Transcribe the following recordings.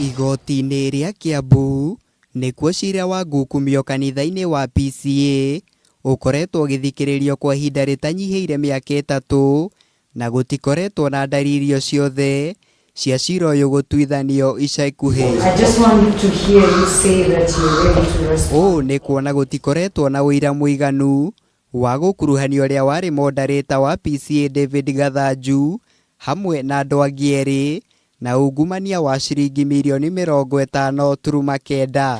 Igoti-inĩ rĩa Kiambu nĩkuo ciira wa ngukumio kanitha-ini wa PCEA ũkoretwo ũgĩthikĩrĩrio kwa ihinda rĩtanyihĩire mĩaka 3 na gũtikoretwo na ndariri o ciothe cia ciira ũyũ gũtuithanio ica ikuhĩ. Ũũ nĩ kuona gũtikoretwo na ũira mũiganu wa gũkuruhania ũrĩa warĩ moderator wa PCEA David Gathanju hamwe na andũ angĩ erĩ na ungumania wa ciringi mirioni 50.9.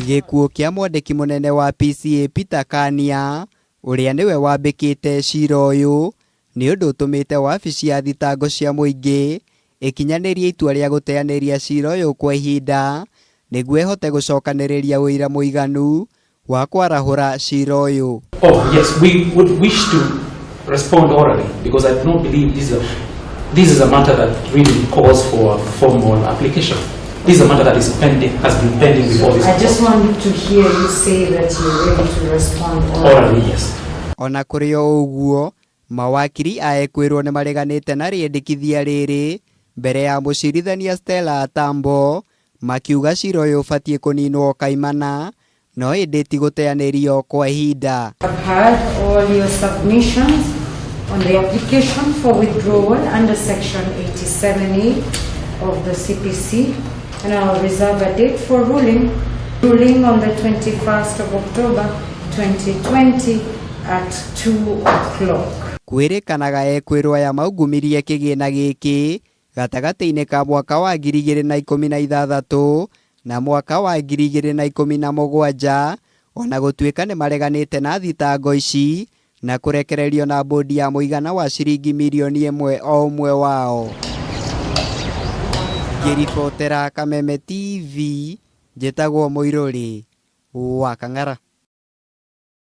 Gikuu kĩa mwandiki munene wa PCEA Peter Kania uria niwe wambĩkĩte ciira ũyũ nĩ ũndũ ũtũmĩte wabici ya thitango cia muingi ikinyaniirie itua rĩa gũteyaniria ciira ũyũ kwa ihinda nĩguo ĩhote gũcokanĩrĩria ũira mũiganu wa kwarahũra ciira ũyũ. Oh yes, we would wish to respond orally because I don't believe this is a matter that really calls for a formal application. This is a matter that is pending, has been pending before this. I just want to hear you say that you're ready to respond orally. Yes. Ona kũrĩ o ũguo, mawakiri aekwĩrwo nĩ mareganĩte na rĩendekithia rĩrĩ mbere ya mũcirithania Stella Tambo makiuga ciira ũyũ ũbatiĩ kũninwo kaimana no ĩndĩ ti gũteyanirio kwa ihinda. I've heard all your submissions on the application for withdrawal under section 87E of the CPC, and I'll reserve a date for ruling on the 21st of October 2020 at 2 o'clock. Kwĩrĩkanaga ekwĩrwo aya maugumirie kĩgĩna gĩkĩ gatagatĩ-inĩ ka mwaka wa 2016 na mwaka wa 2017 ona gũtuĩka nĩ mareganĩte na thitango ici na kũrekererio na bodi ya muigana wa ciringi mirioni 1 o ũmwe wao. Ngĩribotera Kameme TV, njĩtagwo Mũirũri wa Kang'ara.